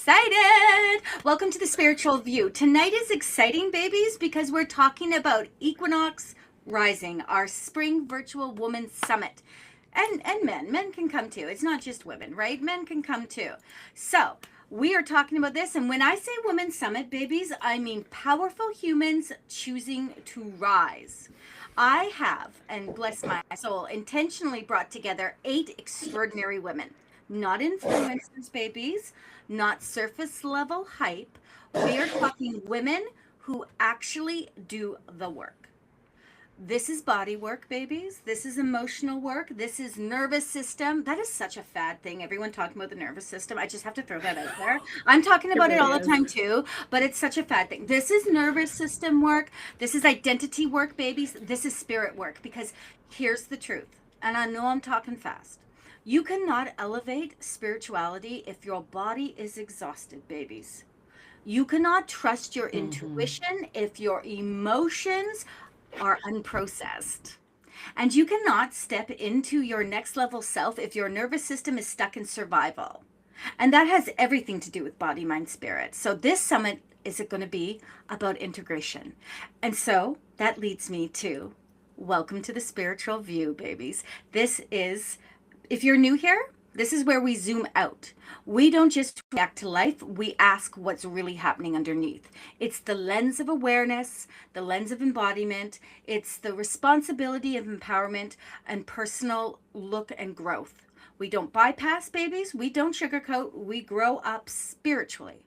excited. Welcome to the Spiritual View. Tonight is exciting, babies, because we're talking about Equinox Rising, our spring virtual woman summit. And men can come too. It's not just women, right? Men can come too. So, we are talking about this, and when I say women summit, babies, I mean powerful humans choosing to rise. I have, and bless my soul, intentionally brought together 8 extraordinary women. Not influencers, babies, not surface level hype. We are talking women who actually do the work. This is body work, babies. This is emotional work. This is nervous system. That is such a fad thing. Everyone talking about the nervous system. I just have to throw that out there. I'm talking It about it really all the is. time too, but it's such a fad thing. This is nervous system work. This is identity work, babies. This is spirit work, because here's the truth. And I know I'm talking fast. You cannot elevate spirituality if your body is exhausted, babies. You cannot trust your Hmm. intuition if your emotions are unprocessed. And you cannot step into your next level self if your nervous system is stuck in survival. And that has everything to do with body, mind, spirit. So this summit is going to be about integration. And so that leads me to welcome to the Spiritual View, babies. This is, if you're new here, this is where we zoom out. We don't just react to life, we ask what's really happening underneath. It's the lens of awareness, the lens of embodiment, it's the responsibility of empowerment and personal look and growth. We don't bypass, babies, we don't sugarcoat, we grow up spiritually.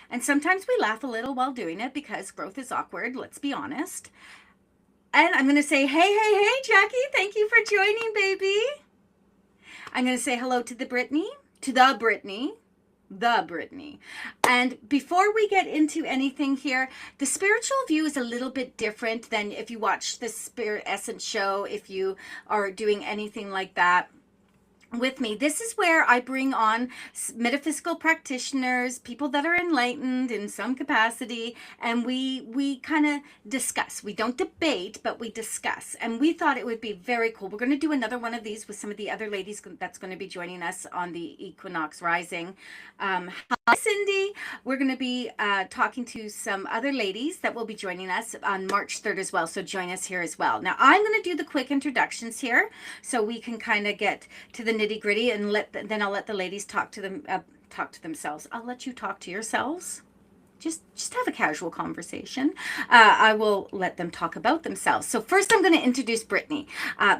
And sometimes we laugh a little while doing it because growth is awkward, let's be honest. And I'm going to say, hey, Jackie, thank you for joining, baby. I'm going to say hello to the Brittany, to the Brittany. And before we get into anything here, the Spiritual View is a little bit different than if you watch the Spirit Essence show, if you are doing anything like that with me. This is where I bring on metaphysical practitioners, people that are enlightened in some capacity, and we kind of discuss. We don't debate, but we discuss. And we thought it would be very cool. We're going to do another one of these with some of the other ladies that's going to be joining us on the Equinox Rising. Hi, Cindy. We're going to be talking to some other ladies that will be joining us on March 3rd as well. So join us here as well. Now, I'm going to do the quick introductions here so we can kind of get to the nitty gritty, and then I'll let the ladies talk to themselves. I'll let you talk to yourselves. Just have a casual conversation. I will let them talk about themselves. So first, I'm going to introduce Brittany.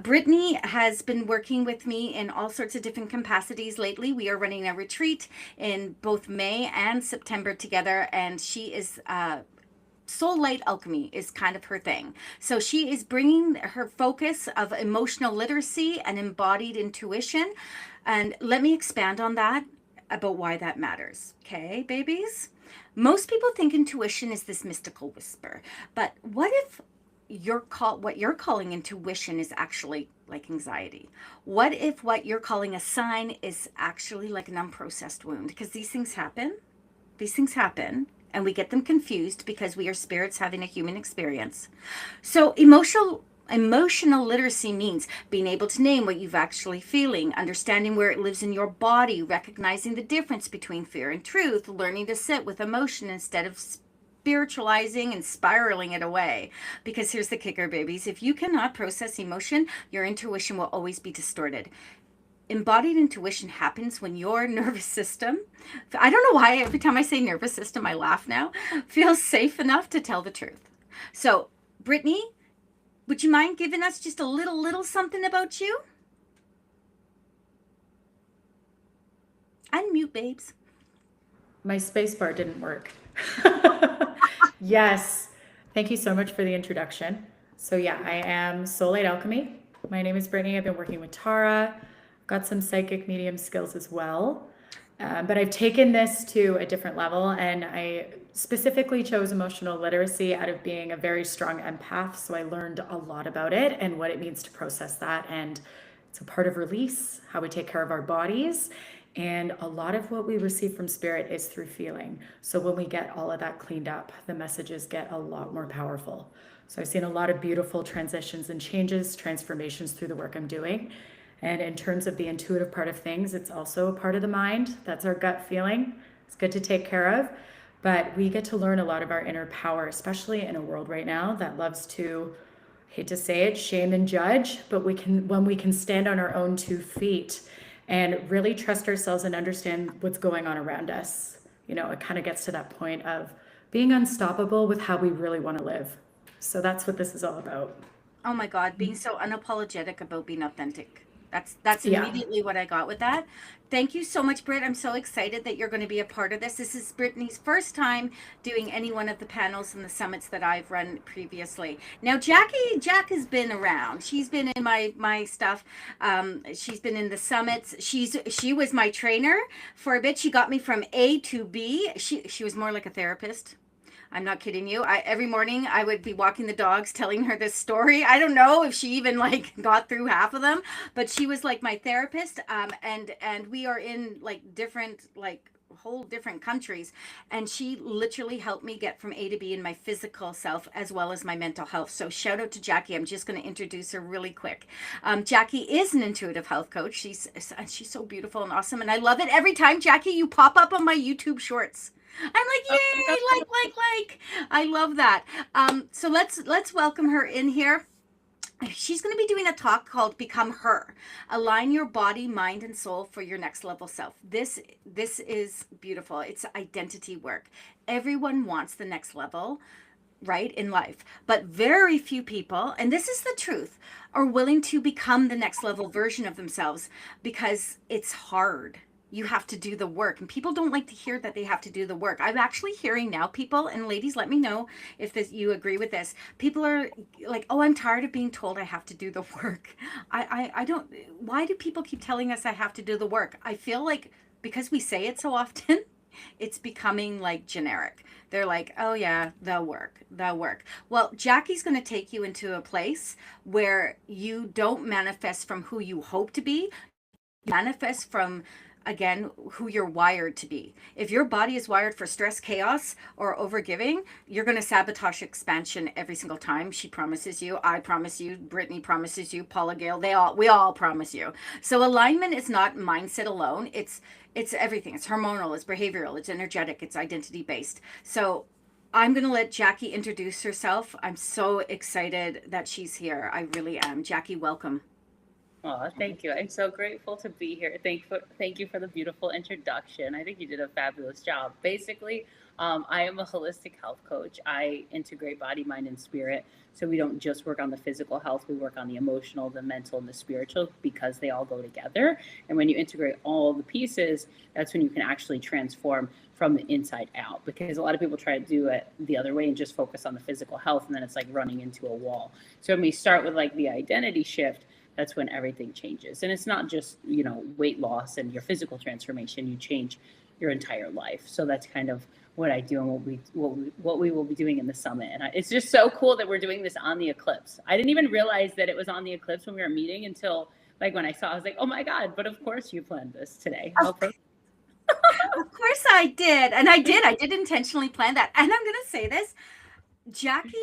Brittany has been working with me in all sorts of different capacities lately. We are running a retreat in both May and September together, and she is soul light alchemy is kind of her thing. So she is bringing her focus of emotional literacy and embodied intuition. And let me expand on that about why that matters. Okay, babies? Most people think intuition is this mystical whisper, but what if what you're calling intuition is actually like anxiety? What if what you're calling a sign is actually like an unprocessed wound? Because these things happen. These things happen, and we get them confused because we are spirits having a human experience. So emotional literacy means being able to name what you've actually feeling, understanding where it lives in your body, recognizing the difference between fear and truth, learning to sit with emotion instead of spiritualizing and spiraling it away. Because here's the kicker, babies. If you cannot process emotion, your intuition will always be distorted. Embodied intuition happens when your nervous system, I don't know why every time I say nervous system, I laugh now, feels safe enough to tell the truth. So, Brittany, would you mind giving us just a little something about you? Unmute, babes. My space bar didn't work. Yes. Thank you so much for the introduction. So, yeah, I am Soul Light Alchemy. My name is Brittany. I've been working with Tara. Got some psychic medium skills as well. But I've taken this to a different level, and I specifically chose emotional literacy out of being a very strong empath. So I learned a lot about it and what it means to process that. And it's a part of release, how we take care of our bodies. And a lot of what we receive from spirit is through feeling. So when we get all of that cleaned up, the messages get a lot more powerful. So I've seen a lot of beautiful transitions and changes, transformations through the work I'm doing. And in terms of the intuitive part of things, it's also a part of the mind. That's our gut feeling. It's good to take care of, but we get to learn a lot of our inner power, especially in a world right now that loves to, hate to say it, shame and judge, but when we can stand on our own 2 feet and really trust ourselves and understand what's going on around us. It kind of gets to that point of being unstoppable with how we really want to live. So that's what this is all about. Oh my God, being so unapologetic about being authentic. That's Yeah. immediately what I got with that. Thank you so much, Britt. I'm so excited that you're going to be a part of this. This is Brittany's first time doing any one of the panels and the summits that I've run previously. Now, Jack has been around. She's been in my stuff. She's been in the summits. She was my trainer for a bit. She got me from A to B. She was more like a therapist. I'm not kidding you. Every morning I would be walking the dogs telling her this story. I don't know if she even like got through half of them, but she was like my therapist. And we are in like different like whole different countries, and she literally helped me get from A to B in my physical self as well as my mental health. So shout out to Jackie. I'm just going to introduce her really quick. Jackie is an intuitive health coach. She's so beautiful and awesome, and I love it every time, Jackie, you pop up on my YouTube shorts. I'm like, yay, like. I love that. So let's welcome her in here. She's going to be doing a talk called Become Her. Align your body, mind, and soul for your next level self. This is beautiful. It's identity work. Everyone wants the next level, right, in life, but very few people, and this is the truth, are willing to become the next level version of themselves because it's hard. You have to do the work, and people don't like to hear that they have to do the work. I'm actually hearing now people, and ladies, let me know if you agree with this. People are like, oh, I'm tired of being told I have to do the work. I don't, why do people keep telling us I have to do the work? I feel like because we say it so often, it's becoming like generic. They're like, oh yeah, the work. Well, Jackie's going to take you into a place where you don't manifest from who you hope to be, you manifest from, again, who you're wired to be. If your body is wired for stress, chaos, or overgiving, you're going to sabotage expansion every single time. She promises you, I promise you, Brittany promises you, Paula Gale, we all promise you. So alignment is not mindset alone. It's everything. It's hormonal, it's behavioral, it's energetic, it's identity based. So I'm going to let Jackie introduce herself. I'm so excited that she's here. I really am. Jackie, welcome. Oh, thank you. I'm so grateful to be here. Thank you for the beautiful introduction. I think you did a fabulous job. Basically, I am a holistic health coach. I integrate body, mind, and spirit. So we don't just work on the physical health, we work on the emotional, the mental, and the spiritual because they all go together. And when you integrate all the pieces, that's when you can actually transform from the inside out. Because a lot of people try to do it the other way and just focus on the physical health, and then it's like running into a wall. So when we start with like the identity shift, that's when everything changes. And it's not just, weight loss and your physical transformation, you change your entire life. So that's kind of what I do and what we will be doing in the summit. And it's just so cool that we're doing this on the eclipse. I didn't even realize that it was on the eclipse when we were meeting until like when I saw, I was like, oh my God, but of course you planned this today. Of course I did. And I did intentionally plan that. And I'm going to say this, Jackie,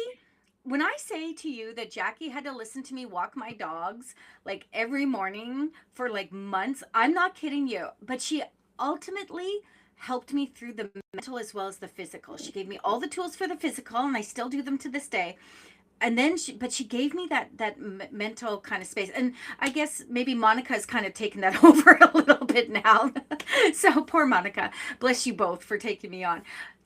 when I say to you that Jackie had to listen to me walk my dogs like every morning for like months, I'm not kidding you. But she ultimately helped me through the mental as well as the physical. She gave me all the tools for the physical, and I still do them to this day. And then she gave me that mental kind of space. And I guess maybe Monica's kind of taken that over a little bit now. So poor Monica. Bless you both for taking me on.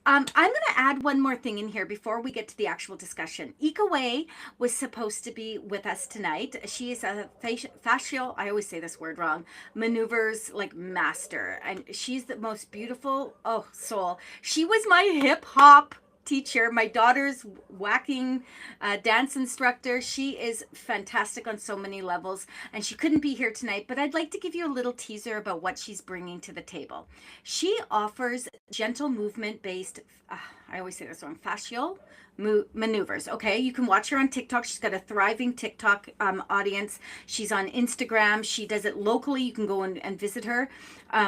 I'm going to add one more thing in here before we get to the actual discussion. Ika Way was supposed to be with us tonight. She is a fascial, I always say this word wrong, maneuvers like master. And she's the most beautiful, soul. She was my hip hop teacher, my daughter's whacking dance instructor. She is fantastic on so many levels, and she couldn't be here tonight, but I'd like to give you a little teaser about what she's bringing to the table. She offers gentle movement based, I always say this wrong, fascial maneuvers. Okay, you can watch her on TikTok. She's got a thriving TikTok audience. She's on Instagram. She does it locally. You can go and visit her.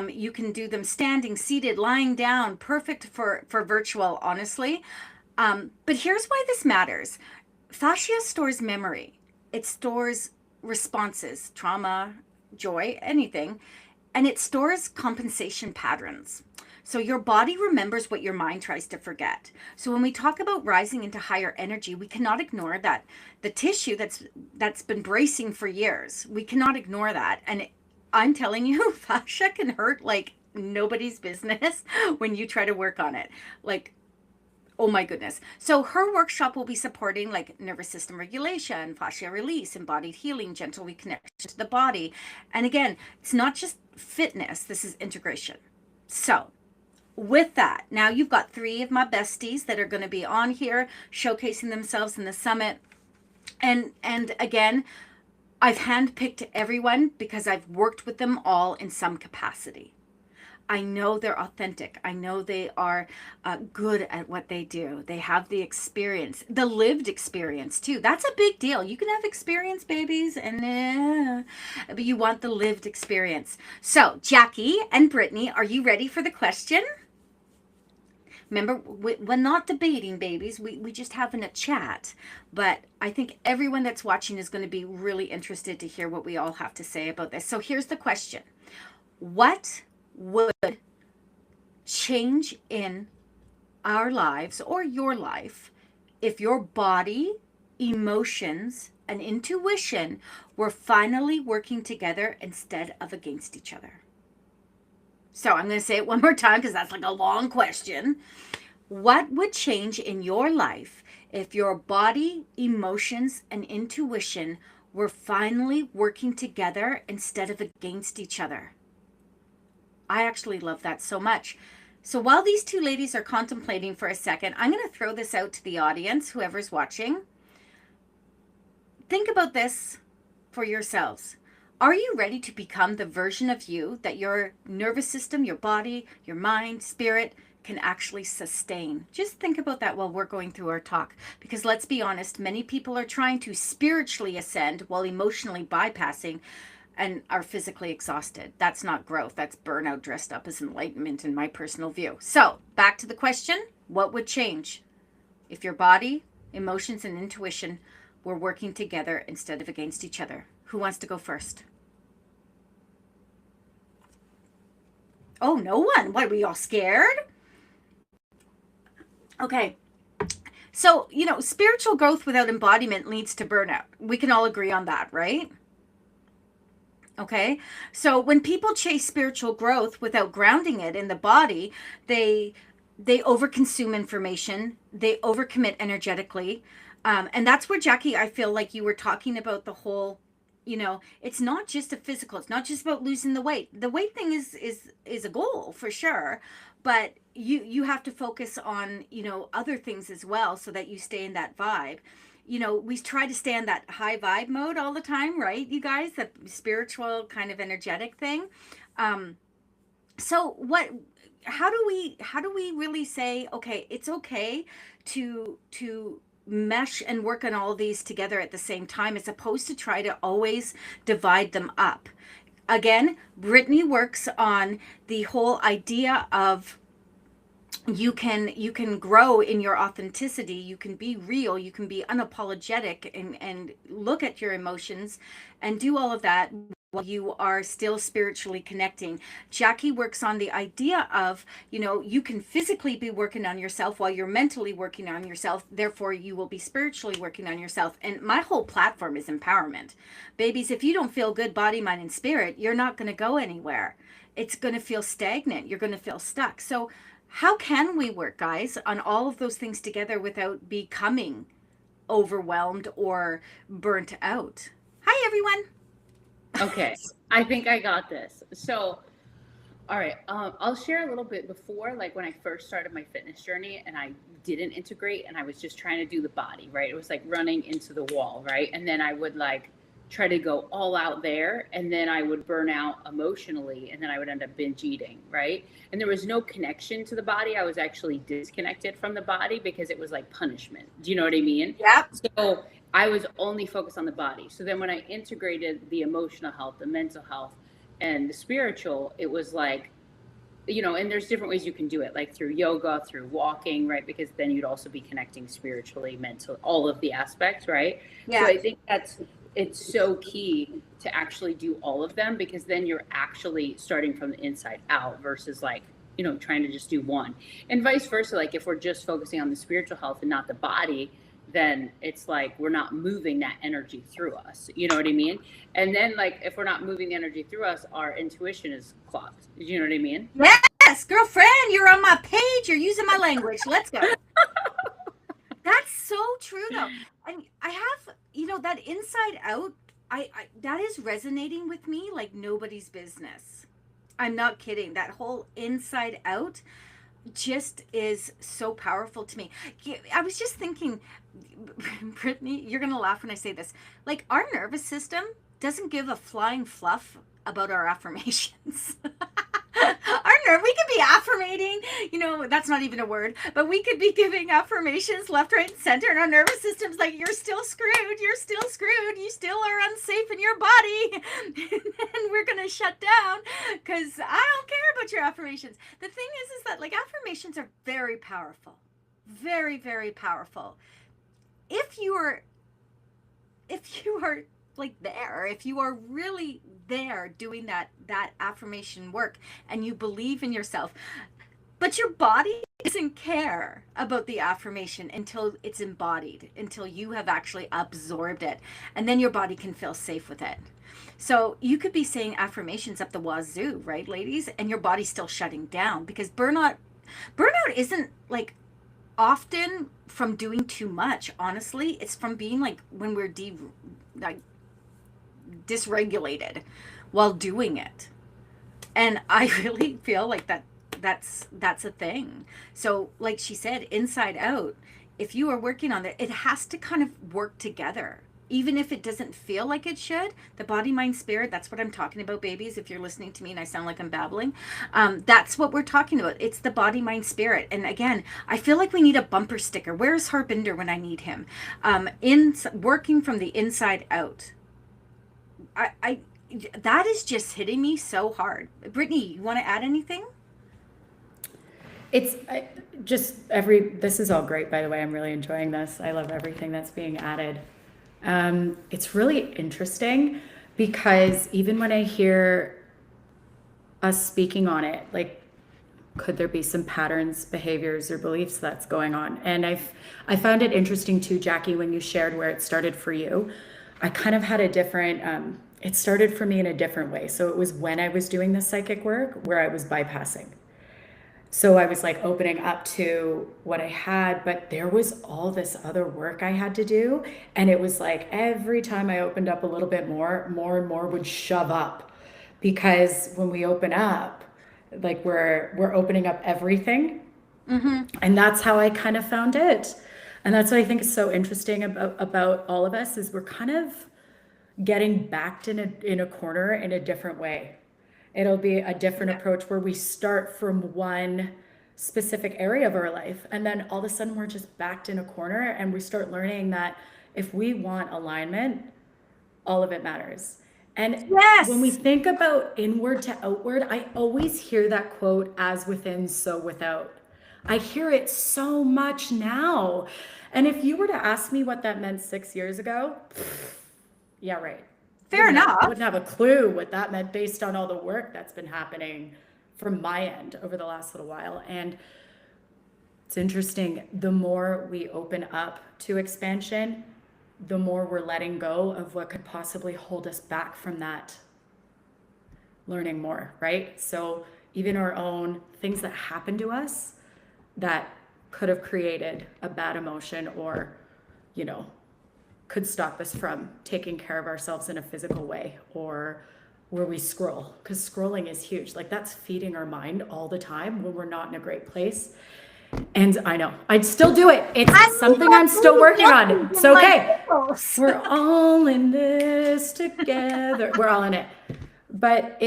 You can do them standing, seated, lying down. Perfect for virtual, honestly. But here's why this matters. Fascia stores memory. It stores responses, trauma, joy, anything, and it stores compensation patterns. So your body remembers what your mind tries to forget. So when we talk about rising into higher energy, we cannot ignore that the tissue that's been bracing for years. We cannot ignore that. And I'm telling you, fascia can hurt like nobody's business when you try to work on it. Like, oh my goodness. So her workshop will be supporting like nervous system regulation, fascia release, embodied healing, gentle reconnection to the body. And again, it's not just fitness, this is integration. So with that, now you've got 3 of my besties that are going to be on here showcasing themselves in the summit. And again, I've handpicked everyone because I've worked with them all in some capacity. I know they're authentic. I know they are good at what they do. They have the experience, the lived experience too. That's a big deal. You can have experience, babies, but you want the lived experience. So Jackie and Brittany, are you ready for the question? Remember, we're not debating, babies. We just having a chat. But I think everyone that's watching is going to be really interested to hear what we all have to say about this. So here's the question. What would change in our lives or your life if your body, emotions, and intuition were finally working together instead of against each other? So I'm going to say it one more time because that's like a long question. What would change in your life if your body, emotions, and intuition were finally working together instead of against each other? I actually love that so much. So while these 2 ladies are contemplating for a second, I'm going to throw this out to the audience, whoever's watching. Think about this for yourselves. Are you ready to become the version of you that your nervous system, your body, your mind, spirit can actually sustain? Just think about that while we're going through our talk. Because let's be honest, many people are trying to spiritually ascend while emotionally bypassing and are physically exhausted. That's not growth. That's burnout dressed up as enlightenment in my personal view. So back to the question, what would change if your body, emotions, and intuition were working together instead of against each other? Who wants to go first? Oh, no one. What, are we all scared? Okay. So, spiritual growth without embodiment leads to burnout. We can all agree on that, right? Okay. So when people chase spiritual growth without grounding it in the body, they overconsume information, they overcommit energetically. And that's where, Jackie, I feel like you were talking about the whole, it's not just a physical, it's not just about losing the weight. The weight thing is a goal for sure, but you have to focus on, other things as well so that you stay in that vibe. We try to stay in that high vibe mode all the time, right? You guys, that spiritual kind of energetic thing. So how do we really say, okay, it's okay to mesh and work on all these together at the same time, as opposed to try to always divide them up? Again, Brittany works on the whole idea of you can grow in your authenticity, you can be real, you can be unapologetic and look at your emotions and do all of that while you are still spiritually connecting. Jackie works on the idea of, you can physically be working on yourself while you're mentally working on yourself, therefore you will be spiritually working on yourself. And my whole platform is empowerment. Babies, if you don't feel good body, mind, and spirit, you're not going to go anywhere. It's going to feel stagnant. You're going to feel stuck. So how can we work, guys, on all of those things together without becoming overwhelmed or burnt out? Hi, everyone. Okay, I think I got this. So, all right, I'll share a little bit before, like when I first started my fitness journey and I didn't integrate and I was just trying to do the body, right? It was like running into the wall, right? And then I would like try to go all out there, and then I would burn out emotionally, and then I would end up binge eating, right? And there was no connection to the body. I was actually disconnected from the body because it was like punishment. Do you know what I mean? Yeah. So I was only focused on the body. So then when I integrated the emotional health, the mental health, and the spiritual, it was like, and there's different ways you can do it, like through yoga, through walking, right? Because then you'd also be connecting spiritually, mentally, all of the aspects, right? Yeah. So I think it's so key to actually do all of them, because then you're actually starting from the inside out versus like, trying to just do one, and vice versa. Like if we're just focusing on the spiritual health and not the body, then it's like we're not moving that energy through us. You know what I mean? And then like if we're not moving the energy through us, our intuition is clogged. You know what I mean? Yes, girlfriend, you're on my page. You're using my language. Let's go. That's so true, though. And I have, that inside out, I that is resonating with me like nobody's business. I'm not kidding. That whole inside out just is so powerful to me. I was just thinking, Brittany, you're going to laugh when I say this. Like, our nervous system doesn't give a flying fluff about our affirmations. We could be affirmating, that's not even a word, but we could be giving affirmations left, right, and center, and our nervous system's like, you're still screwed, you still are unsafe in your body, and we're gonna shut down because I don't care about your affirmations. The thing is that like affirmations are very powerful, very, very powerful. If you are like there, if you are really there doing that affirmation work and you believe in yourself, but your body doesn't care about the affirmation until it's embodied, until you have actually absorbed it, and then your body can feel safe with it. So you could be saying affirmations up the wazoo, right, ladies, and your body's still shutting down, because burnout isn't like often from doing too much. Honestly, it's from being like when we're dysregulated while doing it. And I really feel like that's a thing. So like she said, inside out, if you are working on it, it has to kind of work together. Even if it doesn't feel like it should, the body, mind, spirit, that's what I'm talking about, babies. If you're listening to me and I sound like I'm babbling, that's what we're talking about. It's the body, mind, spirit. And again, I feel like we need a bumper sticker. Where's Harbinder when I need him? Working from the inside out. I that is just hitting me so hard. Brittany, you want to add anything? This is all great, by the way. I'm really enjoying this. I love everything that's being added. It's really interesting because even when I hear us speaking on it, like, could there be some patterns, behaviors, or beliefs that's going on? And I found it interesting too, Jackie, when you shared where it started for you. I kind of had a different, it started for me in a different way. So it was when I was doing the psychic work where I was bypassing. So I was like opening up to what I had, but there was all this other work I had to do. And it was like every time I opened up a little bit more and more would shove up. Because when we open up, like we're opening up everything. Mm-hmm. And that's how I kind of found it. And that's what I think is so interesting about all of us, is we're kind of getting backed in a corner in a different way. It'll be a different approach where we start from one specific area of our life, and then all of a sudden we're just backed in a corner, and we start learning that if we want alignment, all of it matters. And yes, when we think about inward to outward, I always hear that quote, as within, so without. I hear it so much now. And if you were to ask me what that meant 6 years ago, yeah, right. Fair enough. I wouldn't have a clue what that meant based on all the work that's been happening from my end over the last little while. And it's interesting, the more we open up to expansion, the more we're letting go of what could possibly hold us back from that learning more, right? So even our own things that happen to us that could have created a bad emotion, or, could stop us from taking care of ourselves in a physical way, or where we scroll, because scrolling is huge. Like, that's feeding our mind all the time when we're not in a great place. And I know I'd still do it. It's something I'm still working on. It's okay. We're all in this together. We're all in it. But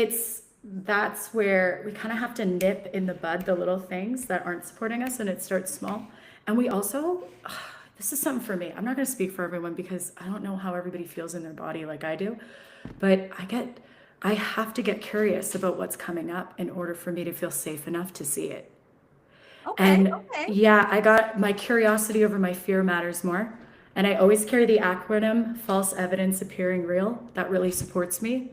that's where we kind of have to nip in the bud the little things that aren't supporting us, and it starts small. And we also, this is something for me. I'm not going to speak for everyone because I don't know how everybody feels in their body like I do, but I have to get curious about what's coming up in order for me to feel safe enough to see it. Okay. Yeah, I got my curiosity over my fear matters more. And I always carry the acronym false evidence appearing real. That really supports me.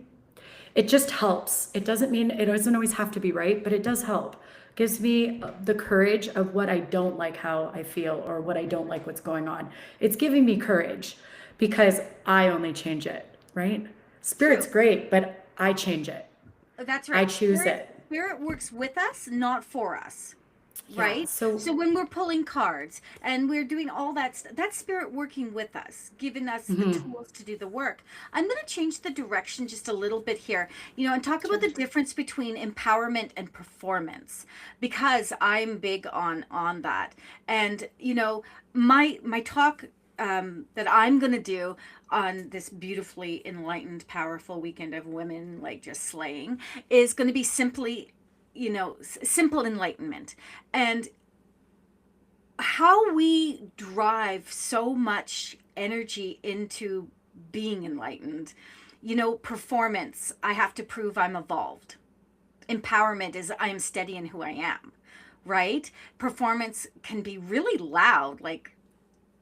It just helps. It doesn't always have to be right, but it does help. gives me the courage of what I don't like how I feel or what I don't like what's going on. It's giving me courage because I only change it, right? Spirit's True. great, but I change it. That's I right. choose it. Spirit works with us, not for us. Yeah. Right? So So when we're pulling cards and we're doing all that, that's spirit working with us, giving us the mhm. tools to do the work. I'm going to change the direction just a little bit here, and talk about Sure. the difference between empowerment and performance, because I'm big on that. And my talk that I'm going to do on this beautifully enlightened, powerful weekend of women like just slaying is going to be simply simple enlightenment, and how we drive so much energy into being enlightened. Performance, I have to prove I'm evolved. Empowerment is I am steady in who I am, right? Performance can be really loud, like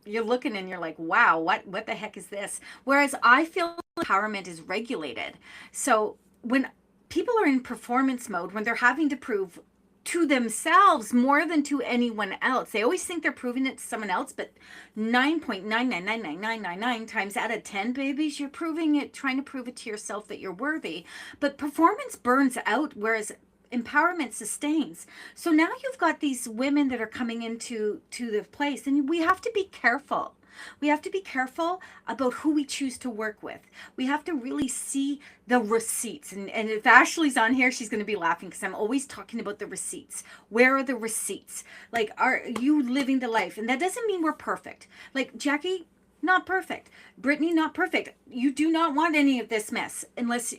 you're looking and you're like, wow, what the heck is this? Whereas I feel empowerment is regulated. So when people are in performance mode, when they're having to prove to themselves more than to anyone else, they always think they're proving it to someone else, but 9.9999999 times out of 10, babies, you're trying to prove it to yourself that you're worthy. But performance burns out, whereas empowerment sustains. So now you've got these women that are coming into the place, and we have to be careful. We have to be careful about who we choose to work with. We have to really see the receipts. And if Ashley's on here, she's going to be laughing because I'm always talking about the receipts. Where are the receipts? Like, are you living the life? And that doesn't mean we're perfect. Like Jackie, not perfect. Brittany, not perfect. You do not want any of this mess unless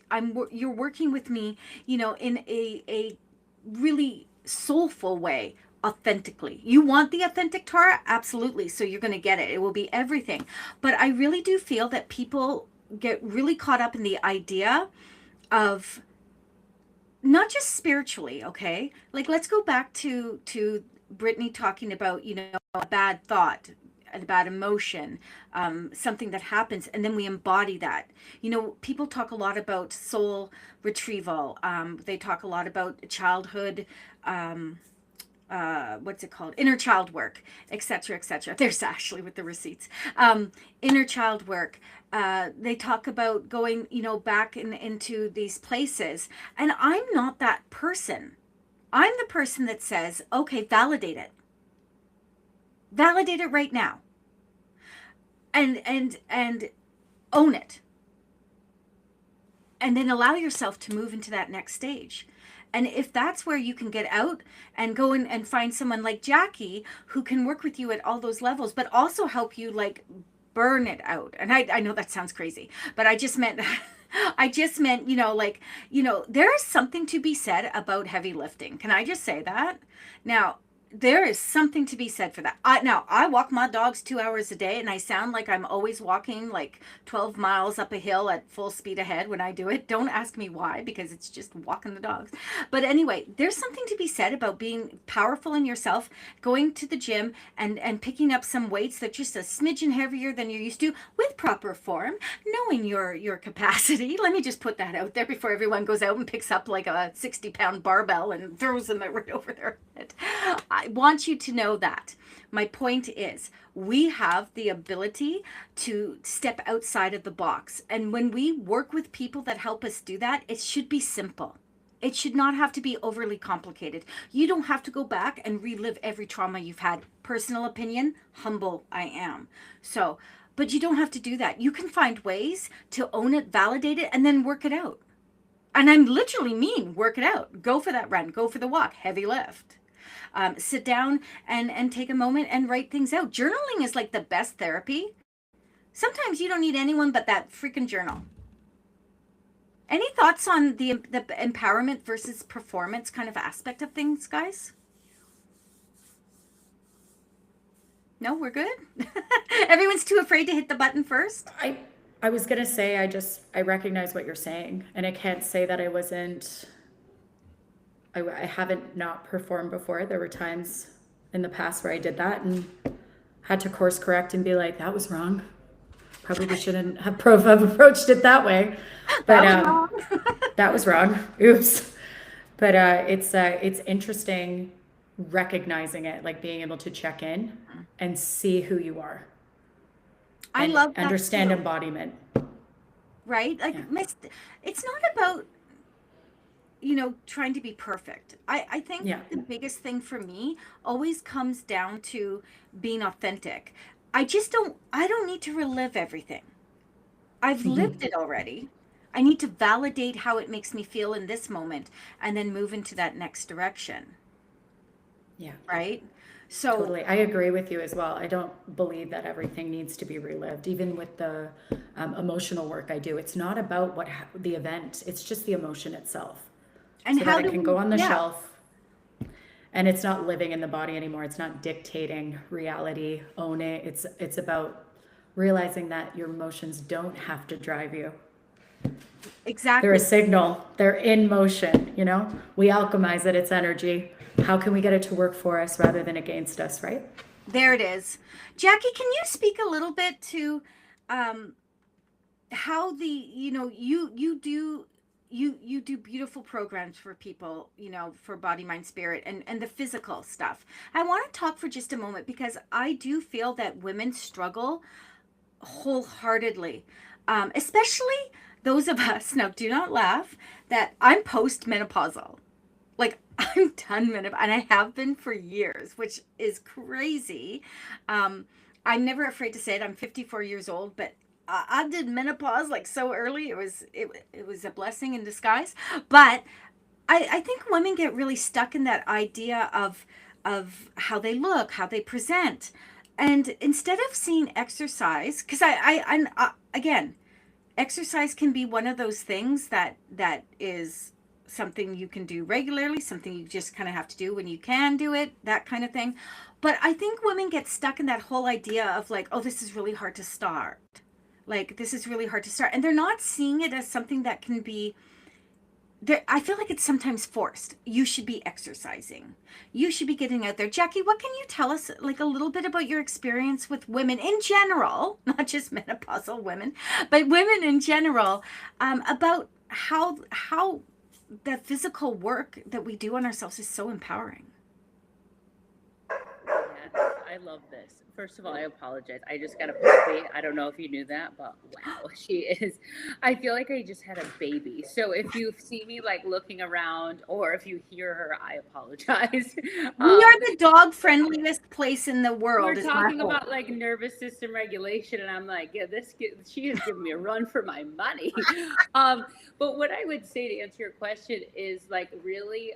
you're working with me, in a really soulful way, authentically. You want the authentic Tara? Absolutely. So you're going to get it. It will be everything. But I really do feel that people get really caught up in the idea of not just spiritually, okay? Like, let's go back to Brittany talking about, a bad thought, a bad emotion, something that happens, and then we embody that. People talk a lot about soul retrieval. They talk a lot about childhood, what's it called? Inner child work, etc., etc. There's Ashley with the receipts. Inner child work. They talk about going, back into these places. And I'm not that person. I'm the person that says, okay, validate it. Validate it right now. And own it. And then allow yourself to move into that next stage. And if that's where you can get out and go in and find someone like Jackie who can work with you at all those levels, but also help you like burn it out. And I know that sounds crazy, but I just meant there is something to be said about heavy lifting. Can I just say that? Now, there is something to be said for that. I walk my dogs 2 hours a day, and I sound like I'm always walking like 12 miles up a hill at full speed ahead when I do it. Don't ask me why, because it's just walking the dogs. But anyway, there's something to be said about being powerful in yourself, going to the gym and picking up some weights that just a smidgen heavier than you're used to with proper form, knowing your capacity. Let me just put that out there before everyone goes out and picks up like a 60-pound barbell and throws them right over their head. I want you to know that. My point is, we have the ability to step outside of the box. And when we work with people that help us do that, it should be simple. It should not have to be overly complicated. You don't have to go back and relive every trauma you've had. Personal opinion, humble I am. So, but you don't have to do that. You can find ways to own it, validate it, and then work it out. And I'm literally mean, work it out. Go for that run, go for the walk, heavy lift. Sit down and take a moment and write things out. Journaling is like the best therapy. Sometimes you don't need anyone but that freaking journal. Any thoughts on the empowerment versus performance kind of aspect of things, guys? No, we're good? Everyone's too afraid to hit the button first? I was going to say, I recognize what you're saying, and I can't say that I haven't not performed before. There were times in the past where I did that and had to course correct and be like, that was wrong. Probably shouldn't have approached it that way. But that was wrong. Oops. But it's interesting recognizing it, like being able to check in and see who you are I and love that understand too, embodiment. right? Like, Yeah. it's not about, trying to be perfect. I think Yeah. the biggest thing for me always comes down to being authentic. I don't need to relive everything. I've lived Mhm. it already. I need to validate how it makes me feel in this moment and then move into that next direction, Yeah. right? So, Totally. I agree with you as well. I don't believe that everything needs to be relived. Even with the emotional work I do, it's not about the event, it's just the emotion itself. and So that how it do can go we, on the yeah, shelf and it's not living in the body anymore. It's not dictating reality, own it. It's about realizing that your emotions don't have to drive you. They're a exactly. signal. They're in motion, you know? We alchemize it, it's energy. How can we get it to work for us rather than against us, right? There it is. Jackie, can you speak a little bit to um, how you do beautiful programs for people, for body, mind, spirit, and the physical stuff. I want to talk for just a moment because I do feel that women struggle wholeheartedly, especially those of us. Now, do not laugh that I'm postmenopausal. Like, I'm done menopause, and I have been for years, which is crazy. Um, I'm never afraid to say it. I'm 54 years old, but I did menopause like so early. It was a blessing in disguise. But I think women get really stuck in that idea of how they look, how they present, and instead of seeing exercise, because again, exercise can be one of those things that is something you can do regularly, something you just kind of have to do when you can do it, that kind of thing. But I think women get stuck in that whole idea of like, oh, this is really hard to start. Like, this is really hard to start, and they're not seeing it as something that can be there. I feel like it's sometimes forced. You should be exercising. You should be getting out there. Jackie, what can you tell us, like, a little bit about your experience with women in general, not just menopausal women, but women in general, about how the physical work that we do on ourselves is so empowering. Yes, I love this. First of all, I apologize. I just got a puppy. I don't know if you knew that, but wow, she is. I feel like I just had a baby. So if you see me like looking around or if you hear her, I apologize. We Um, are the dog friendliest place in the we're world, is my talking hope. about like nervous system regulation, and I'm like, yeah, she is giving me a run for my money. Um, but what I would say to answer your question is like really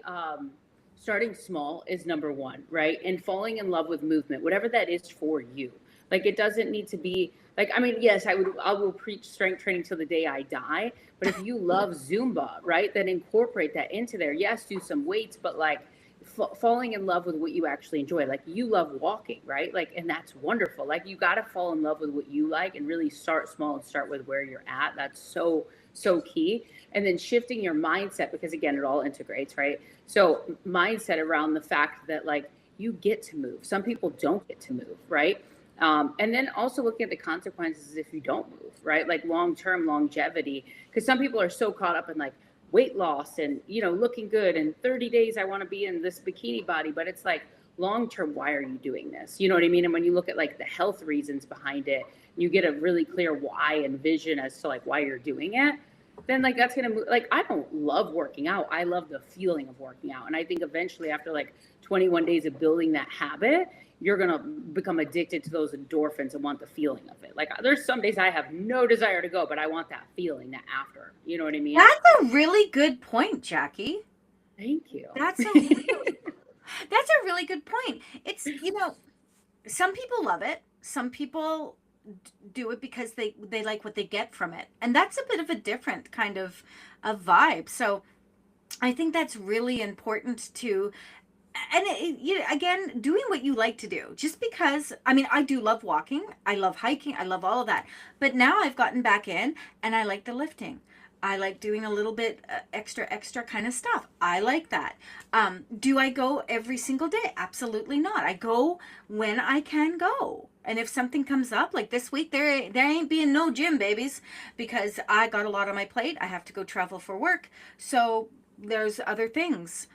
starting small is number one, right? And falling in love with movement, whatever that is for you. Like it doesn't need to be like, I mean, yes, I will preach strength training till the day I die. But if you love Zumba, right, then incorporate that into there. Yes, do some weights, but like falling in love with what you actually enjoy. Like you love walking, right? Like, and that's wonderful. Like you got to fall in love with what you like and really start small and start with where you're at. That's so key. And then shifting your mindset, because again, it all integrates, right? So mindset around the fact that like you get to move. Some people don't get to move, right? And then also looking at the consequences if you don't move, right? Like long term longevity, because some people are so caught up in like weight loss and looking good. In 30 days, I want to be in this bikini body, but it's like long term, why are you doing this? You know what I mean? And when you look at like the health reasons behind it, you get a really clear why and vision as to like why you're doing it. Then like that's gonna move. Like I don't love working out. I love the feeling of working out, and I think eventually after like 21 days of building that habit, you're going to become addicted to those endorphins and want the feeling of it. Like there's some days I have no desire to go, but I want that feeling, that after. You know what I mean? That's a really good point, Jackie. Thank you. That's a really That's a really good point. It's, some people love it. Some people do it because they like what they get from it. And that's a bit of a different kind of vibe. So I think that's really important to, and again, doing what you like to do. Just because, I mean, I do love walking, I love hiking, I love all of that. But now I've gotten back in and I like the lifting. I like doing a little bit extra kind of stuff. I like that. Do I go every single day? Absolutely not. I go when I can go. And if something comes up, like this week, there ain't being no gym, babies, because I got a lot on my plate. I have to go travel for work. So there's other things.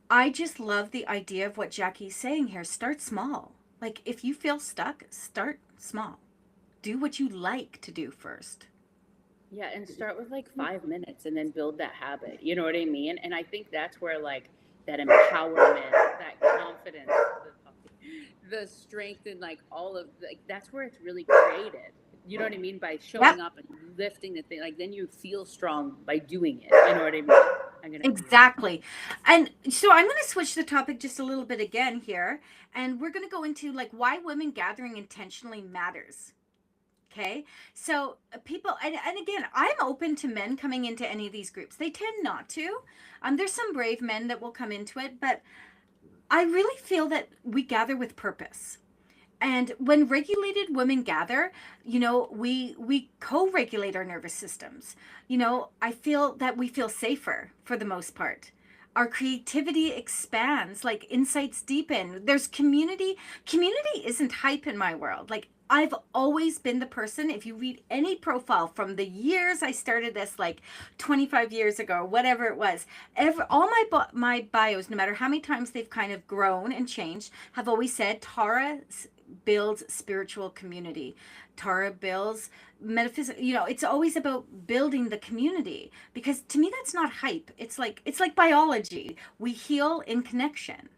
I just love the idea of what Jackie's saying here. Start small. Like, if you feel stuck, start small. Do what you like to do first. Yeah, and start with like 5 minutes and then build that habit. You know what I mean? And I think that's where like that empowerment, that confidence, the strength, and like all of like that's where it's really created. You know what I mean? By Yep. showing up and lifting the thing, like then you feel strong by doing it. You know what I mean? I'm gonna mute. Exactly. And so I'm going to switch the topic just a little bit again here. And we're going to go into like why women gathering intentionally matters. Okay. So people, and again, I'm open to men coming into any of these groups. They tend not to. There's some brave men that will come into it, but I really feel that we gather with purpose. And when regulated women gather, we co-regulate our nervous systems. I feel that we feel safer for the most part. Our creativity expands, like insights deepen. There's community. Community isn't hype in my world. Like, I've always been the person, if you read any profile from the years I started this, like 25 years ago, whatever it was, all my bios, no matter how many times they've kind of grown and changed, have always said Tara builds spiritual community. Tara builds metaphysical. It's always about building the community, because to me that's not hype. It's like biology. We heal in connection.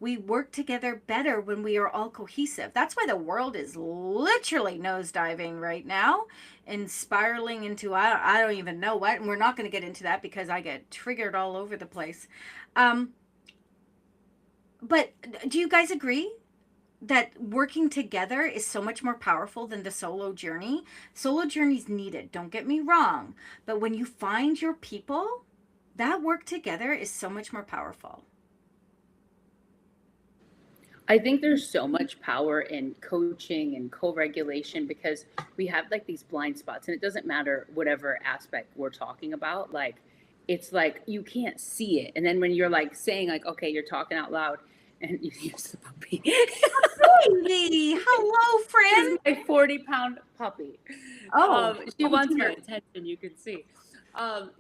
We work together better when we are all cohesive. That's why the world is literally nosediving right now and spiraling into I don't even know what. And we're not going to get into that because I get triggered all over the place. But do you guys agree that working together is so much more powerful than the solo journey? Solo journey's needed, don't get me wrong. But when you find your people, that work together is so much more powerful. I think there's so much power in coaching and co-regulation because we have like these blind spots, and it doesn't matter whatever aspect we're talking about. Like, it's like you can't see it. And then when you're like saying like, okay, you're talking out loud and you use the puppy. Baby, hello, friend. This is my 40-pound puppy. She wants my attention, you can see.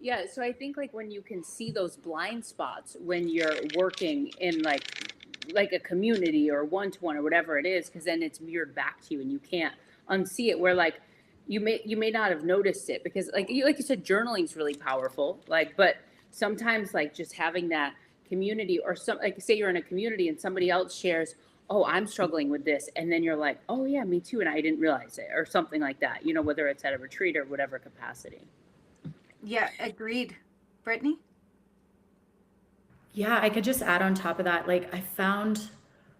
Yeah, so I think like when you can see those blind spots when you're working in like a community or one-to-one or whatever it is, because then it's mirrored back to you and you can't unsee it, where like you may not have noticed it because like you said, journaling is really powerful, like, but sometimes like just having that community, or some, like say you're in a community and somebody else shares, oh, I'm struggling with this, and then you're like, oh yeah, me too, and I didn't realize it, or something like that, whether it's at a retreat or whatever capacity. Yeah, agreed. Brittany? Yeah, I could just add on top of that. Like, I found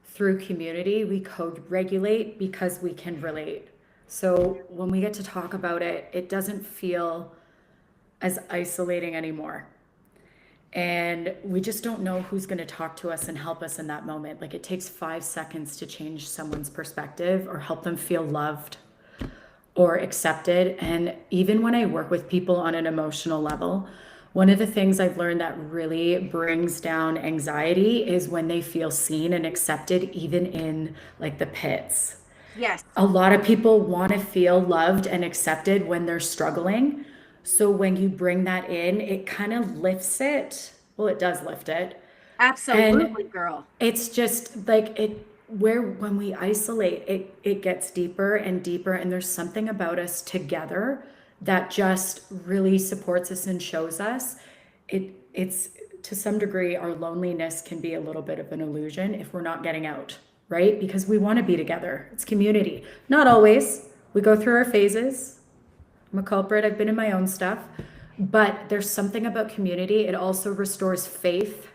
through community, we co-regulate because we can relate. So when we get to talk about it, it doesn't feel as isolating anymore. And we just don't know who's going to talk to us and help us in that moment. Like, it takes 5 seconds to change someone's perspective or help them feel loved or accepted. And even when I work with people on an emotional level, one of the things I've learned that really brings down anxiety is when they feel seen and accepted, even in like the pits. Yes. A lot of people want to feel loved and accepted when they're struggling. So when you bring that in, it kind of lifts it. Well, it does lift it. Absolutely, girl. It's just like when we isolate, it gets deeper and deeper. And there's something about us together that just really supports us and shows us. It's to some degree, our loneliness can be a little bit of an illusion if we're not getting out, right? Because we want to be together. It's community. Not always. We go through our phases. I'm a culprit. I've been in my own stuff. But there's something about community. It also restores faith.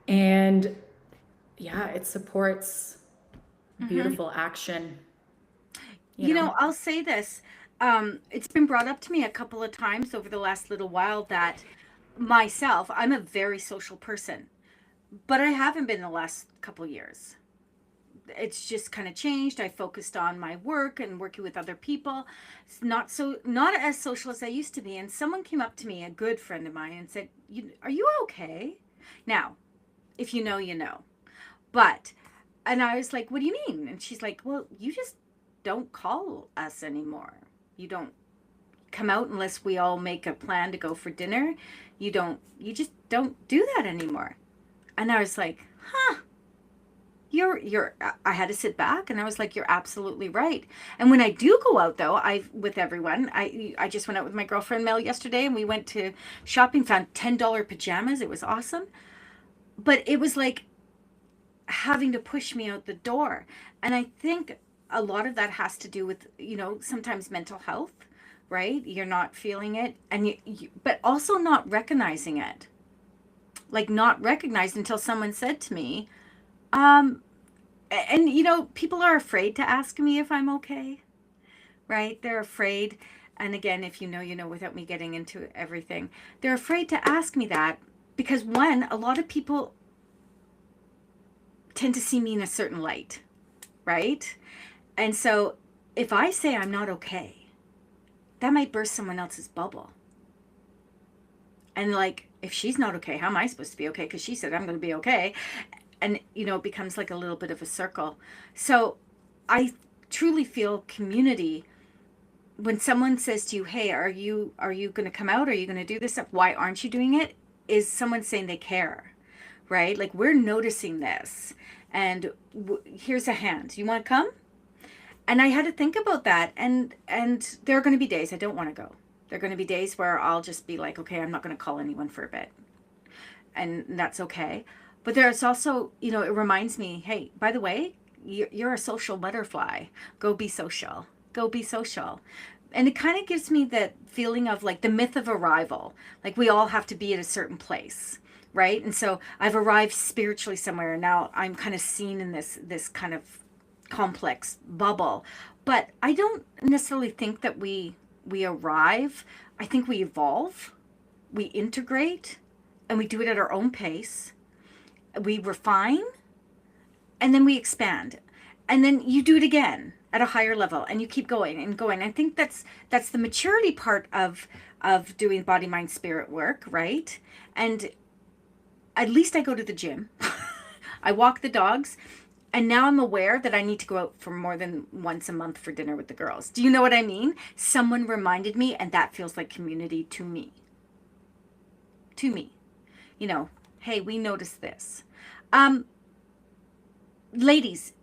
And yeah, it supports beautiful action. I'll say this. It's been brought up to me a couple of times over the last little while that myself, I'm a very social person, but I haven't been the last couple of years. It's just kind of changed. I focused on my work and working with other people. It's not as social as I used to be. And someone came up to me, a good friend of mine, and said, "Are you okay?" Now, if you know, you know. And I was like, "What do you mean?" And she's like, "Well, you just don't call us anymore. You don't." come out unless we all make a plan to go for dinner. You just don't do that anymore. And I was like, huh, I had to sit back and I was like, you're absolutely right. And when I do go out though, with everyone, I just went out with my girlfriend Mel yesterday and we went to shopping, found $10 pajamas. It was awesome. But it was like having to push me out the door. And I think a lot of that has to do with, sometimes mental health, right? You're not feeling it and but also not recognizing it. Like not recognized until someone said to me, and people are afraid to ask me if I'm okay, right? They're afraid. And again, if you know, without me getting into everything, they're afraid to ask me that because one, a lot of people tend to see me in a certain light, right? And so if I say I'm not okay, that might burst someone else's bubble. And like, if she's not okay, how am I supposed to be okay? Because she said I'm going to be okay. And, it becomes like a little bit of a circle. So I truly feel community. When someone says to you, hey, are you going to come out? Are you going to do this stuff? Why aren't you doing it? Is someone saying they care, right? Like we're noticing this and here's a hand. You want to come? And I had to think about that. And there are going to be days I don't want to go. There are going to be days where I'll just be like, okay, I'm not going to call anyone for a bit. And that's okay. But there's also, it reminds me, hey, by the way, you're a social butterfly. Go be social. Go be social. And it kind of gives me that feeling of like the myth of arrival. Like we all have to be at a certain place, right? And so I've arrived spiritually somewhere. And now I'm kind of seen in this kind of complex bubble. But I don't necessarily think that we arrive. I think we evolve, we integrate, and we do it at our own pace. We refine, and then we expand. And then you do it again at a higher level, and you keep going and going. I think that's the maturity part of doing body, mind, spirit work, right? And at least I go to the gym. I walk the dogs. And now I'm aware that I need to go out for more than once a month for dinner with the girls. Do you know what I mean? Someone reminded me, and that feels like community to me. To me. Hey, we noticed this. Ladies,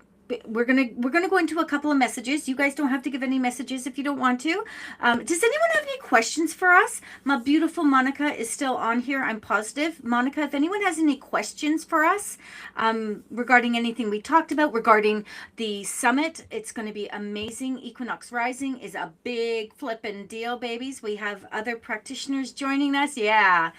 we're gonna go into a couple of messages. You guys don't have to give any messages if you don't want to. Does anyone have any questions for us? My beautiful Monica is still on here. I'm positive. Monica, if anyone has any questions for us regarding anything we talked about, regarding the summit, it's going to be amazing. Equinox Rising is a big flippin' deal, babies. We have other practitioners joining us. Yeah.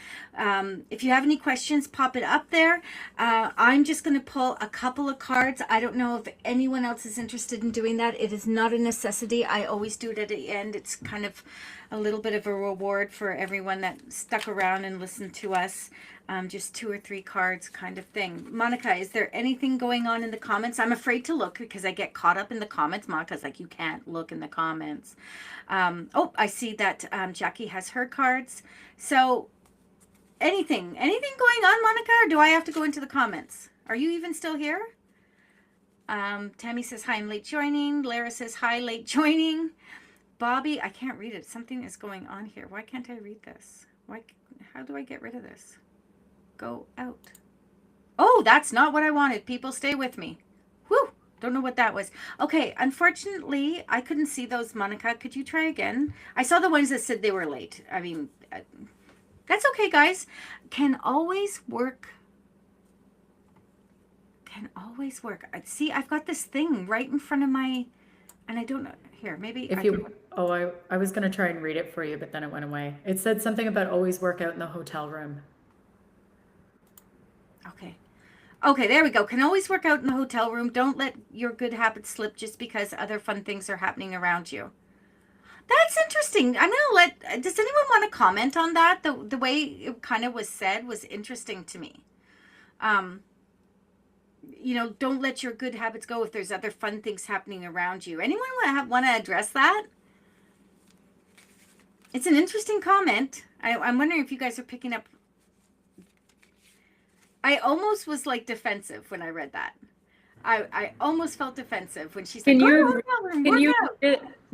If you have any questions, pop it up there. I'm just going to pull a couple of cards. I don't know if anyone else is interested in doing that. It is not a necessity. I always do it at the end. It's kind of a little bit of a reward for everyone that stuck around and listened to us. Just 2 or 3 cards kind of thing. Monica, is there anything going on in the comments? I'm afraid to look because I get caught up in the comments. Monica's like, you can't look in the comments. I see that Jackie has her cards. So anything going on, Monica, or do I have to go into the comments? Are you even still here? Tammy says, hi, I'm late joining. Lara says, hi, late joining. Bobby, I can't read it. Something is going on here. Why can't I read this? How do I get rid of this? Go out. Oh, that's not what I wanted. People, stay with me. Whew. Don't know what that was. Okay, unfortunately, I couldn't see those, Monica. Could you try again? I saw the ones that said they were late. I mean, that's okay, guys. Can always work. See, I've got this thing right in front of my, and I don't know. Here, maybe. I was going to try and read it for you, but then it went away. It said something about always work out in the hotel room. Okay, there we go. Can always work out in the hotel room. Don't let your good habits slip just because other fun things are happening around you. That's interesting. I'm going to does anyone want to comment on that? The way it kind of was said was interesting to me. Don't let your good habits go if there's other fun things happening around you. Anyone want to address that? It's an interesting comment. I'm wondering if you guys are picking up. I almost was like defensive when I read that. I almost felt defensive when she said, Can you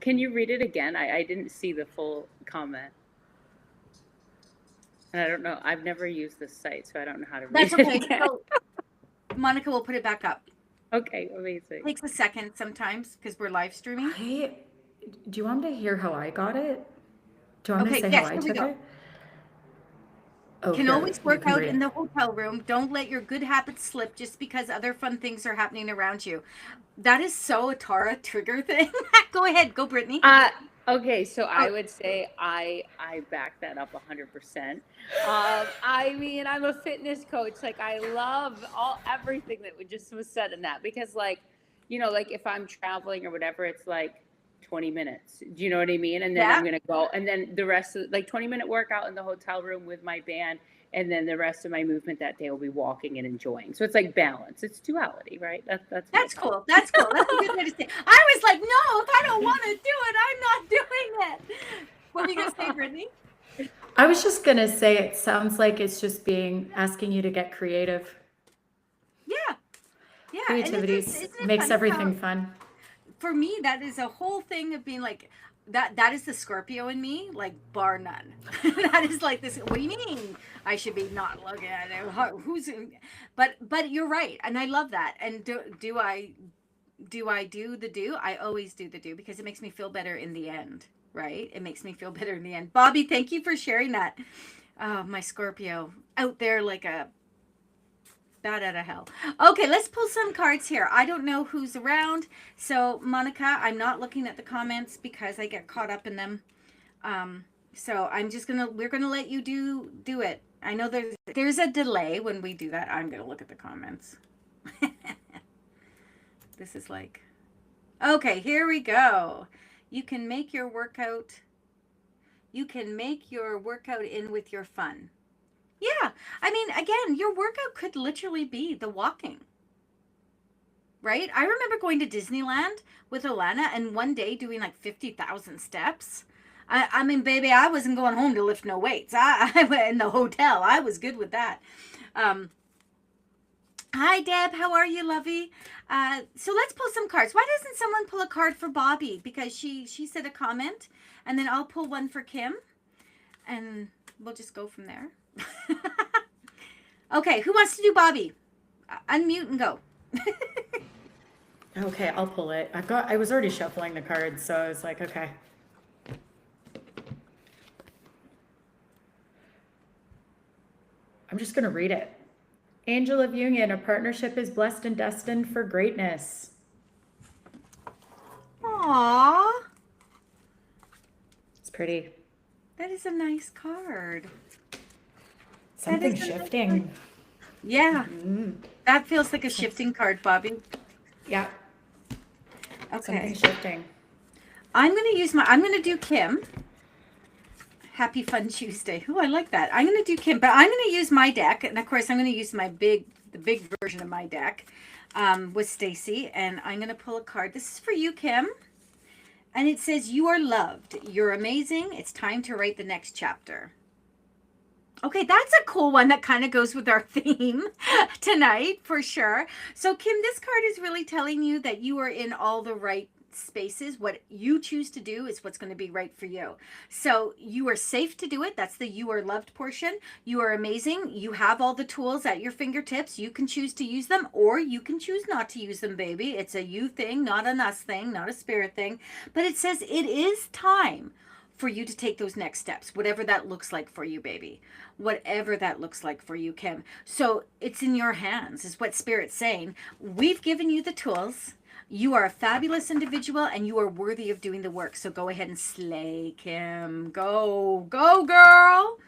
Can you read it again? I didn't see the full comment. And I don't know. I've never used this site, so I don't know how to read That's it okay. again. So Monica will put it back up. Okay, amazing. Takes a second sometimes because we're live streaming. Do you want me to hear how I got it? Do you want me Okay, to say yes, how I here we took go. it? Oh, Can here, always you work can out read in it. the hotel room. Don't let your good habits slip just because other fun things are happening around you. That is so a Tara trigger thing. Go ahead, go Brittany. Okay, so Oh. I would say I back that up 100%. I mean, I'm a fitness coach. Like I love everything that just was said in that because like, you know, like if I'm traveling or whatever, it's like 20 minutes. Do you know what I mean? And then Yeah. I'm going to go and then the rest of like 20-minute workout in the hotel room with my band. And then the rest of my movement that day will be walking and enjoying. So it's like balance. It's duality, right? That's cool. That's cool. That's a good way to say. I was like, no, if I don't want to do it, I'm not doing it. What were you gonna say, Brittany? I was just gonna say it sounds like it's just asking you to get creative. Yeah. Yeah. Creativity isn't it makes funny everything how, fun. for me, that is a whole thing of being like, that is the Scorpio in me, like bar none. That is like this. What do you mean? I should be not looking at it. Who's? But you're right, and I love that. And do I do the do? I always do the do because it makes me feel better in the end, right? It makes me feel better in the end. Bobby, thank you for sharing that. Oh, my Scorpio out there like a bat out of hell. Okay, let's pull some cards here. I don't know who's around. So, Monica, I'm not looking at the comments because I get caught up in them. So I'm just we're gonna let you do it. I know there's a delay when we do that. I'm gonna look at the comments. This is like, okay, here we go. You can make your workout. You can make your workout in with your fun. Yeah. I mean, again, your workout could literally be the walking. Right? I remember going to Disneyland with Alana and one day doing like 50,000 steps. I mean, baby, I wasn't going home to lift no weights. I went in the hotel. I was good with that. Hi, Deb. How are you, lovey? So let's pull some cards. Why doesn't someone pull a card for Bobby? Because she said a comment, and then I'll pull one for Kim, and we'll just go from there. Okay, who wants to do Bobby? Unmute and go. Okay, I'll pull it. I was already shuffling the cards, so I was like, okay. I'm just gonna read it. Angel of Union, a partnership is blessed and destined for greatness. Aww. It's pretty. That is a nice card. Something shifting. Yeah. That feels like a shifting card, Bobby. Yeah. Okay. Something shifting. I'm going to do Kim. Happy Fun Tuesday. Oh, I like that. I'm going to do Kim, but I'm going to use my deck. And of course, I'm going to use the big version of my deck with Stacy. And I'm going to pull a card. This is for you, Kim. And it says, you are loved. You're amazing. It's time to write the next chapter. Okay, that's a cool one that kind of goes with our theme tonight, for sure. So, Kim, this card is really telling you that you are in all the right spaces. What you choose to do is what's going to be right for you. So you are safe to do it. That's the you are loved portion. You are amazing. You have all the tools at your fingertips. You can choose to use them or you can choose not to use them, baby. It's a you thing, not an us thing, not a spirit thing. But it says it is time for you to take those next steps, whatever that looks like for you, baby. Whatever that looks like for you, Kim. So it's in your hands, is what Spirit's saying. We've given you the tools. You are a fabulous individual and you are worthy of doing the work. So go ahead and slay, Kim. Go, go, girl.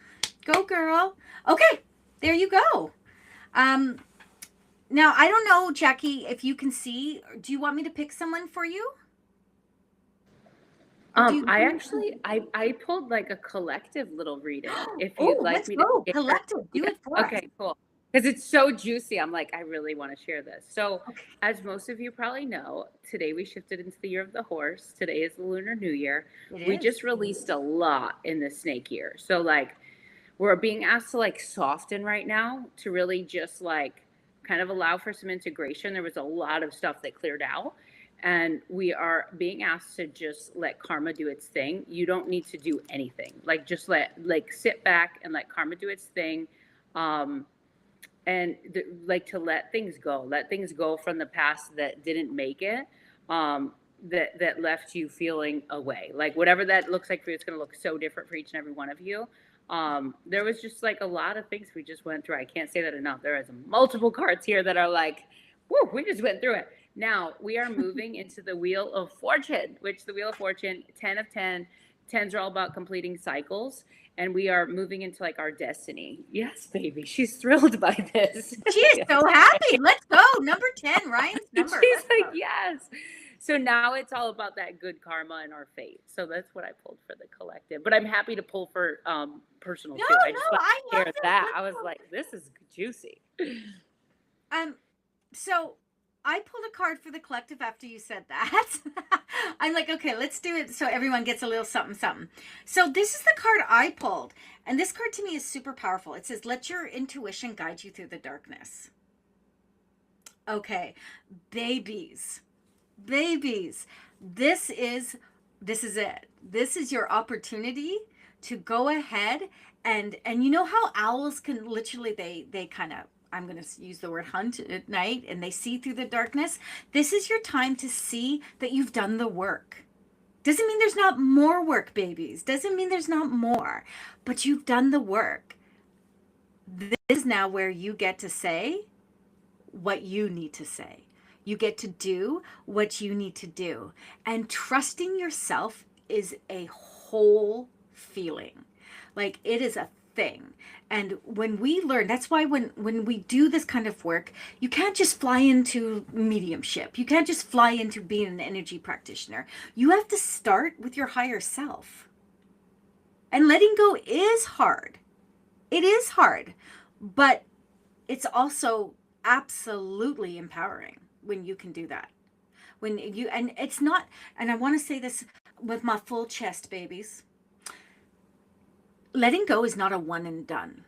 Go, girl. Okay, there you go. Now, I don't know, Jackie, if you can see. Do you want me to pick someone for you? I pulled like a collective little reading. If you'd like let's me go. to Collective. Do it for us. Okay, cool. Because it's so juicy. I'm like, I really want to share this. So, as most of you probably know, today we shifted into the year of the horse. Today is the Lunar New Year. We just released a lot in the snake year. So, like, we're being asked to like soften right now to really just like kind of allow for some integration. There was a lot of stuff that cleared out. and we are being asked to just let karma do its thing. You don't need to do anything. Like, just sit back and let karma do its thing. And like, to let things go from the past that didn't make it, that left you feeling away. Like, whatever that looks like for you, it's going to look so different for each and every one of you. There was just like a lot of things we just went through. I can't say that enough. There is multiple cards here that are like, whoa, we just went through it. Now we are moving into the Wheel of Fortune, which the Wheel of Fortune, 10 of 10. 10s are all about completing cycles. And we are moving into like our destiny. Yes, baby. She's thrilled by this. She is so happy. Let's go. Number 10, Ryan's number. She's like, yes. So now it's all about that good karma and our fate. So that's what I pulled for the collective. But I'm happy to pull for personal too. I just want to share that. I was like, this is juicy. So I pulled a card for the collective after you said that. I'm like, okay, let's do it so everyone gets a little something, something. So this is the card I pulled. And this card to me is super powerful. It says, let your intuition guide you through the darkness. Okay, babies, this is it. This is your opportunity to go ahead and you know how owls can literally, they kind of, I'm going to use the word hunt at night, and they see through the darkness. This is your time to see that you've done the work. Doesn't mean there's not more work, babies. Doesn't mean there's not more, but you've done the work. This is now where you get to say what you need to say. You get to do what you need to do. And trusting yourself is a whole feeling. Like, it is a thing. And when we learn, that's why when we do this kind of work, you can't just fly into mediumship. You can't just fly into being an energy practitioner. You have to start with your higher self. And letting go is hard. It is hard, but it's also absolutely empowering when you can do that. And it's not, and I want to say this with my full chest, babies. Letting go is not a one and done.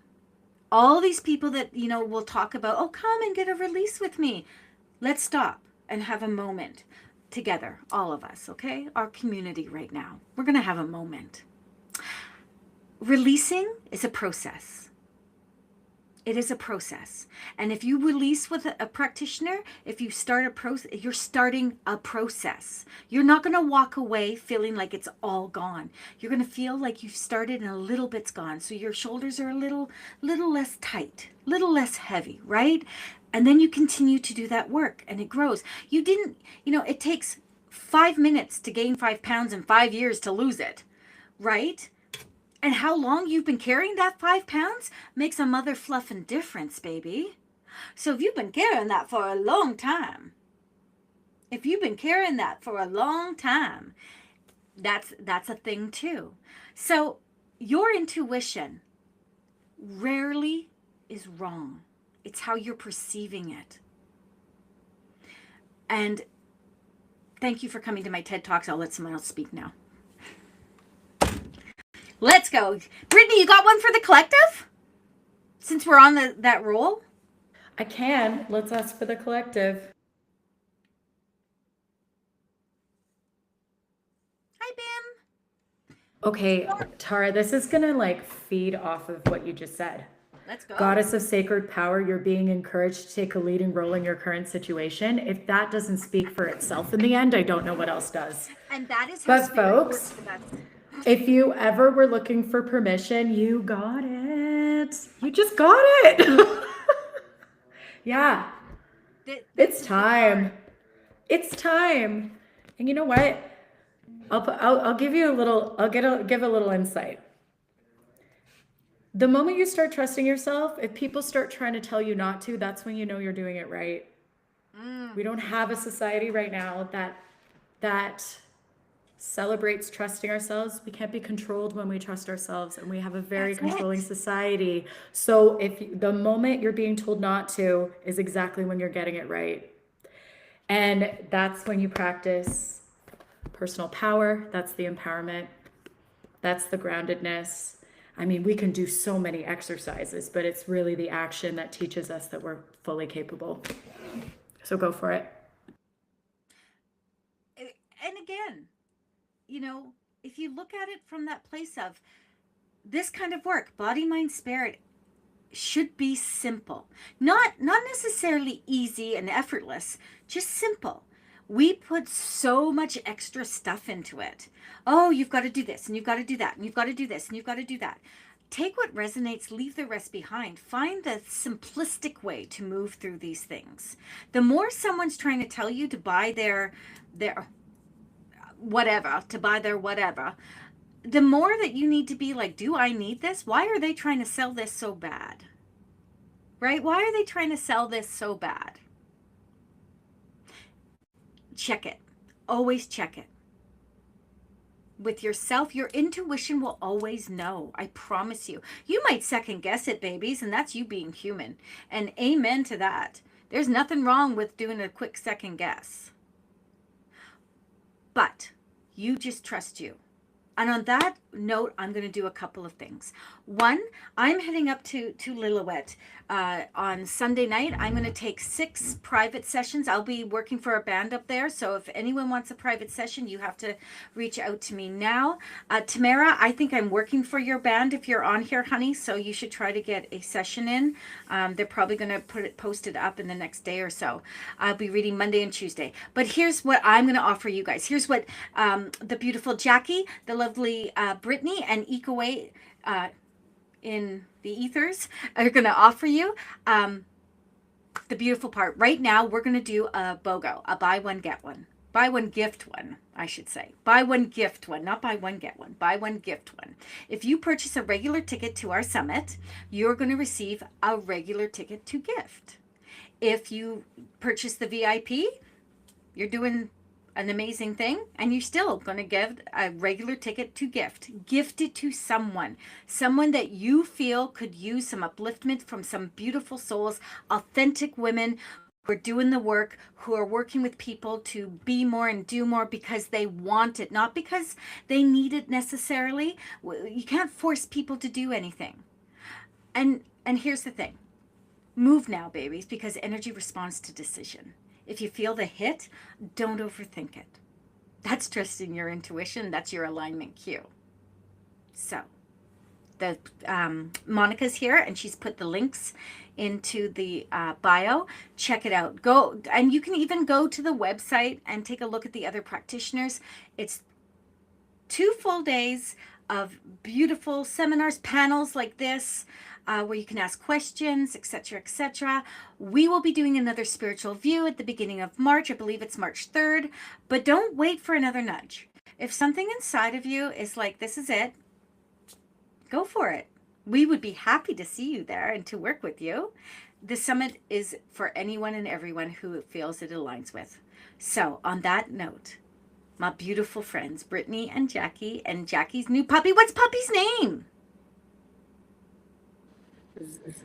All these people that, will talk about, oh, come and get a release with me. Let's stop and have a moment together, all of us, okay? Our community right now. We're going to have a moment. Releasing is a process. It is a process. And if you release with a practitioner, if you start a process, you're starting a process. You're not going to walk away feeling like it's all gone. You're going to feel like you've started and a little bit's gone. So your shoulders are a little less tight, little less heavy, right? And then you continue to do that work and it grows. You didn't, it takes 5 minutes to gain 5 pounds and 5 years to lose it, right? And how long you've been carrying that 5 pounds makes a mother fluffing difference, baby. So if you've been carrying that for a long time, that's a thing too. So your intuition rarely is wrong. It's how you're perceiving it. And thank you for coming to my TED Talks. I'll let someone else speak now. Let's go. Brittany, you got one for the collective? Since we're on that roll? I can. Let's ask for the collective. Hi, Bim. Okay, Tara, this is going to feed off of what you just said. Let's go. Goddess of sacred power, you're being encouraged to take a leading role in your current situation. If that doesn't speak for itself in the end, I don't know what else does. And that is how spirit works with us. If you ever were looking for permission, you got it. You just got it. Yeah. It's time. It's time. And you know what? I'll give you a little, give a little insight. The moment you start trusting yourself, if people start trying to tell you not to, that's when you know you're doing it right. We don't have a society right now that celebrates trusting ourselves. We can't be controlled when we trust ourselves, and we have a very controlling society. So if the moment you're being told not to is exactly when you're getting it right. And that's when you practice personal power. That's the empowerment. That's the groundedness. I mean, we can do so many exercises, but it's really the action that teaches us that we're fully capable. So go for it. And again, you know, if you look at it from that place of this kind of work, body, mind, spirit, should be simple. Not necessarily easy and effortless, just simple. We put so much extra stuff into it. Oh, you've got to do this and you've got to do that and you've got to do this and you've got to do that. Take what resonates, leave the rest behind. Find the simplistic way to move through these things. The more someone's trying to tell you to buy their whatever, the more that you need to be like, do I need this? Why are they trying to sell this so bad? Right? Why are they trying to sell this so bad? Check it. Always check it. With yourself, your intuition will always know. I promise you. You might second guess it, babies, and that's you being human. And amen to that. There's nothing wrong with doing a quick second guess. But you just trust you. And on that note, I'm going to do a couple of things. One, I'm heading up to Lillooet on Sunday night. I'm going to take 6 private sessions. I'll be working for a band up there. So if anyone wants a private session, you have to reach out to me now. Tamara, I think I'm working for your band if you're on here, honey. So you should try to get a session in. They're probably going to post it up in the next day or so. I'll be reading Monday and Tuesday. But here's what I'm going to offer you guys. Here's what the beautiful Jackie, the lovely Brittany, and Ecoway in the ethers are going to offer you. The beautiful part right now, we're going to do a BOGO, a buy one get one, buy one gift one, I should say. Buy one gift one, not buy one get one, buy one gift one. If you purchase a regular ticket to our summit, you're going to receive a regular ticket to gift. If you purchase the VIP, you're doing an amazing thing, and you're still going to give a regular ticket to gift it to someone that you feel could use some upliftment from some beautiful souls, authentic women who are doing the work, who are working with people to be more and do more because they want it, not because they need it necessarily. You can't force people to do anything. And here's the thing, move now, babies, because energy responds to decision. If you feel the hit, don't overthink it. That's trusting your intuition. That's your alignment cue. So, the Monica's here, and she's put the links into the bio. Check it out. Go, and you can even go to the website and take a look at the other practitioners. It's 2 full days of beautiful seminars, panels like this, where you can ask questions, etc., etc. We will be doing another spiritual view at the beginning of March. I believe it's March 3rd. But don't wait for another nudge. If something inside of you is like, this is it, go for it. We would be happy to see you there and to work with you. The summit is for anyone and everyone who feels it aligns with. So on that note, my beautiful friends, Brittany and Jackie's new puppy. What's puppy's name?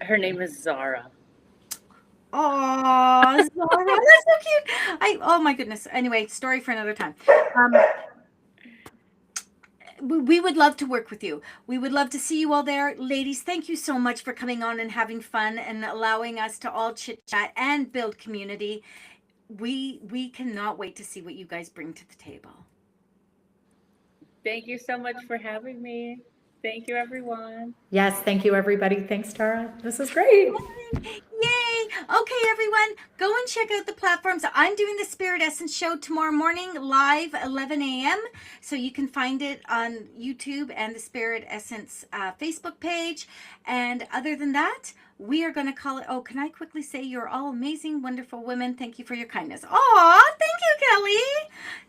Her name is Zara. Oh, Zara, that's so cute. Oh my goodness. Anyway, story for another time. We would love to work with you. We would love to see you all there. Ladies, thank you so much for coming on and having fun and allowing us to all chit chat and build community. We cannot wait to see what you guys bring to the table. Thank you so much for having me. Thank you, everyone. Yes, thank you, everybody. Thanks, Tara. This is great. Yay! Okay, everyone, go and check out the platforms. I'm doing the Spirit Essence show tomorrow morning, live 11 a.m. So you can find it on YouTube and the Spirit Essence Facebook page. And other than that, we are going to call it. Oh, can I quickly say you're all amazing, wonderful women. Thank you for your kindness. Oh, thank you, Kelly.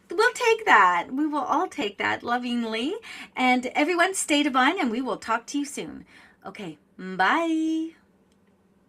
We'll take that. We will all take that lovingly. And everyone, stay divine, and we will talk to you soon. Okay, bye.